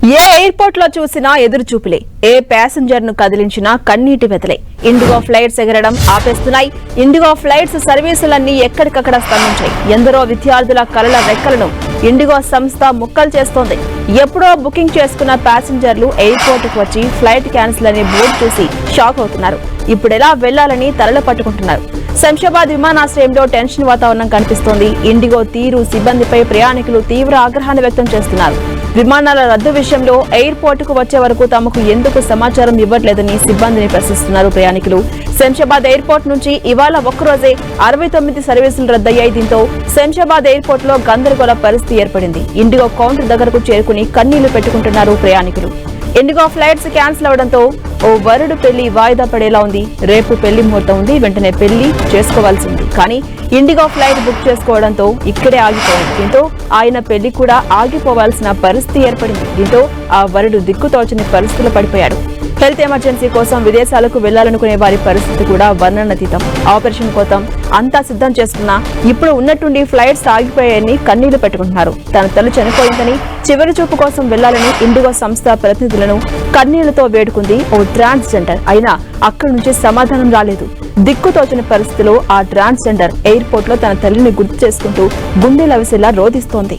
ఏ airport లో చూసినా ఎదురు చూపులే, ఏ ప్యాసింజర్ ను కదిలించినా కన్నీటి వెతలే. ఇండిగో ఫ్లైట్స్ ఎగరడం ఆపేస్తున్నాయి. ఇండిగో ఫ్లైట్స్ సర్వీసులన్నీ ఎక్కడికక్కడ స్తంభించాయి. ఎందరో విద్యార్థుల కలల రెక్కలను ఇండిగో సంస్థ ముక్కలు చేస్తోంది. ఎప్పుడో బుకింగ్ చేసుకున్న ప్యాసింజర్లు ఎయిర్పోర్ట్ కు వచ్చి ఫ్లైట్ క్యాన్సిల్ అనే బోర్డు చూసి షాక్ అవుతున్నారు. ఇప్పుడెలా వెళ్లాలని తలలు పట్టుకుంటున్నారు. శంషాబాద్ విమానాశ్రయంలో టెన్షన్ వాతావరణం కనిపిస్తోంది. ఇండిగో తీరు, సిబ్బందిపై ప్రయాణికులు తీవ్ర ఆగ్రహాన్ని వ్యక్తం చేస్తున్నారు. విమానాల రద్దు విషయంలో ఎయిర్పోర్ట్ కు వచ్చే వరకు తమకు ఎందుకు సమాచారం ఇవ్వట్లేదని సిబ్బందిని ప్రశ్నిస్తున్నారు ప్రయాణికులు. శంషాబాద్ ఎయిర్పోర్ట్ నుంచి ఇవాళ ఒక్కరోజే 69 సర్వీసులు రద్దయ్యాయి. దీంతో శంషాబాద్ ఎయిర్పోర్ట్ లో గందరగోళ పరిస్థితి ఏర్పడింది. ఇండిగో కౌంటర్ దగ్గరకు చేరుకుని కన్నీళ్లు పెట్టుకుంటున్నారు ప్రయాణికులు. ఇండిగో ఫ్లైట్స్ క్యాన్సిల్ అవడంతో ఓ వరుడు పెళ్లి వాయిదా పడేలా ఉంది. రేపు పెళ్లి ముహూర్తం ఉంది, వెంటనే పెళ్లి చేసుకోవాల్సి ఉంది. కానీ ఇండిగో ఫ్లైట్ బుక్ చేసుకోవడంతో ఇక్కడే ఆగిపోయింది. దీంతో ఆయన పెళ్లి కూడా ఆగిపోవాల్సిన పరిస్థితి ఏర్పడింది. దీంతో ఆ వరుడు దిక్కుతోచని పరిస్థితులు పడిపోయాడు. హెల్త్ ఎమర్జెన్సీ కోసం విదేశాలకు వెళ్లాలనుకునే వారి పరిస్థితి కూడా వర్ణనాతీతం. ఆపరేషన్ కోసం అంతా సిద్ధం చేసుకున్నా ఇప్పుడు ఉన్నట్టుండి ఫ్లైట్స్ ఆగిపోయాయని కన్నీళ్లు పెట్టుకుంటున్నారు. తన తల్లి చనిపోయిందని చివరి చూపు కోసం వెళ్లాలని ఇండిగో సంస్థ ప్రతినిధులను కన్నీళ్లతో వేడుకుంది ఓ ట్రాన్స్జెండర్. అయినా అక్కడి నుంచి సమాధానం రాలేదు. దిక్కుతోచని పరిస్థితిలో ఆ ట్రాన్స్జెండర్ ఎయిర్పోర్ట్ లో తన తల్లిని గుర్తు చేసుకుంటూ గుండెలవిసేలా రోధిస్తోంది.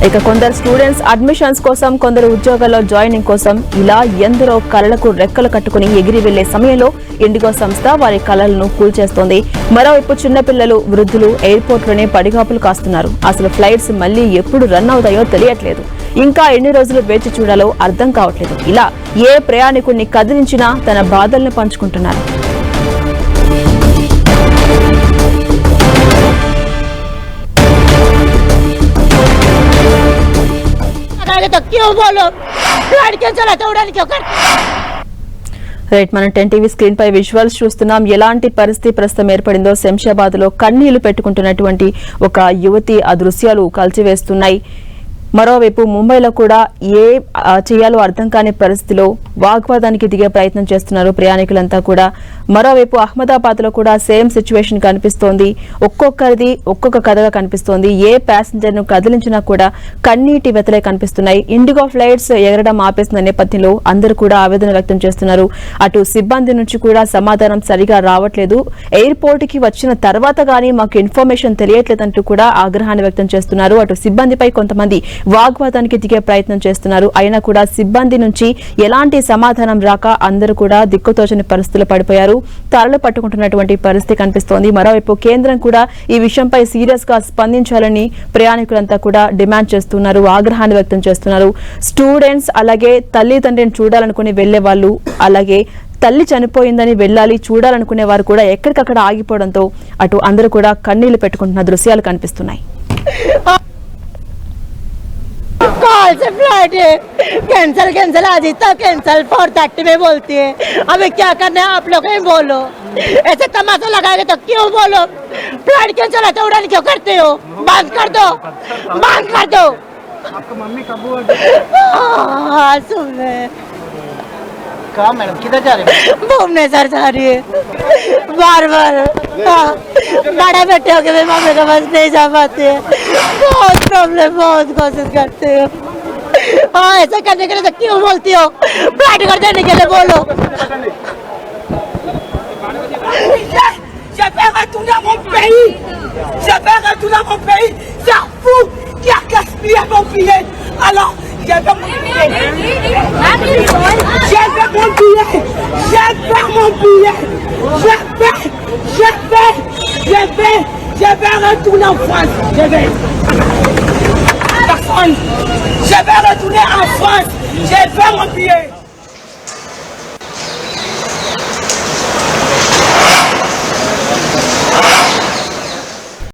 ఇక కొందరు స్టూడెంట్స్ అడ్మిషన్స్ కోసం, కొందరు ఉద్యోగాల్లో జాయినింగ్ కోసం ఇలా ఎందరో కలలకు రెక్కలు కట్టుకుని ఎగిరి వెళ్లే సమయంలో ఇండిగో సంస్థ వారి కలలను కూల్చేస్తోంది. మరోవైపు చిన్నపిల్లలు, వృద్ధులు ఎయిర్పోర్ట్ లోనే పడిగాపులు కాస్తున్నారు. అసలు ఫ్లైట్స్ మళ్లీ ఎప్పుడు రన్ అవుతాయో తెలియట్లేదు. ఇంకా ఎన్ని రోజులు వేచి చూడాలో అర్థం కావట్లేదు. ఇలా ఏ ప్రయాణికుడిని కదిలించినా తన బాధల్ని పంచుకుంటున్నారు. तो क्यों बोलो लड़के चलाते उड़ाने क्यों कर రైట్, మనం 10 టీవీ స్క్రీన్ పై విజువల్స్ చూస్తున్నాం. ఎలాంటి పరిస్థితి ప్రస్తుతం ఏర్పడిందో శంషాబాద్ లో కన్నీళ్లు పెట్టుకుంటున్నటువంటి ఒక యువతి ఆ దృశ్యాలు కలిచివేస్తున్నాయి. మరోవైపు ముంబైలో కూడా ఏ చేయాలో అర్థం కాని పరిస్థితిలో వాగ్వాదానికి దిగే ప్రయత్నం చేస్తున్నారు ప్రయాణికులంతా కూడా. మరోవైపు అహ్మదాబాద్ లో కూడా సేమ్ సిచ్యువేషన్ కనిపిస్తోంది. ఒక్కొక్కరిది ఒక్కొక్క కథగా కనిపిస్తోంది. ఏ ప్యాసింజర్ ను కదిలించినా కూడా కన్నీటి వెతలే కనిపిస్తున్నాయి. ఇండిగో ఫ్లైట్స్ ఎగరడం ఆపేసిన నేపథ్యంలో అందరూ కూడా ఆవేదన వ్యక్తం చేస్తున్నారు. అటు సిబ్బంది నుంచి కూడా సమాధానం సరిగా రావట్లేదు. ఎయిర్పోర్ట్ కి వచ్చిన తర్వాత గానీ మాకు ఇన్ఫర్మేషన్ తెలియట్లేదంటూ కూడా ఆగ్రహాన్ని వ్యక్తం చేస్తున్నారు. అటు సిబ్బందిపై కొంతమంది వాగ్వాదానికి దిగే ప్రయత్నం చేస్తున్నారు. అయినా కూడా సిబ్బంది నుంచి ఎలాంటి సమాధానం రాక అందరూ కూడా దిక్కుతోచని పరిస్థితులు పడిపోయారు. తలలు పట్టుకుంటున్నటువంటి పరిస్థితి కనిపిస్తోంది. మరోవైపు కేంద్రం కూడా ఈ విషయంపై సీరియస్ గా స్పందించాలని ప్రయాణికులంతా కూడా డిమాండ్ చేస్తున్నారు, ఆగ్రహాన్ని వ్యక్తం చేస్తున్నారు. స్టూడెంట్స్, అలాగే తల్లిదండ్రిని చూడాలనుకుని వెళ్లే వాళ్ళు, అలాగే తల్లి చనిపోయిందని వెళ్ళాలి చూడాలనుకునే వారు కూడా ఎక్కడికక్కడ ఆగిపోవడంతో అటు అందరూ కూడా కన్నీళ్లు పెట్టుకుంటున్న దృశ్యాలు కనిపిస్తున్నాయి. कॉल से फ्लाइट है कैंसिल कैंसिल आज तक कैंसिल 4:30 में बोलती है. अभी क्या करना है आप लोग ही बोलो. ऐसे तमाशा लगाएंगे तो क्यों बोलो. फ्लाइट कैंसिल है तो उड़ान क्यों करते हो. बंद कर दो, बंद कर दो. आपका मम्मी कब हुआ? सुने कहाँ मैडम, किधर जा रहे हैं? भुवनेश्वर जा रही है बार बार. बड़ा बेटे हो गए मम्मी के पास नहीं जा पाते हैं. बहुत प्रॉब्लम, बहुत कोशिश करते हो. हाँ, ऐसा करने के लिए तो क्यों बोलती हो. फ्लाइट कर देने के लिए बोलो. J'ai fait retourner mon pays. J'ai fait retourner mon pays. C'est fou qui a gaspillé mon billet. Alors, j'ai fait mon billet. J'ai fait mon billet. J'ai fait mon billet. Je vais retourner en France. Je vais retourner en France. J'ai fait mon billet.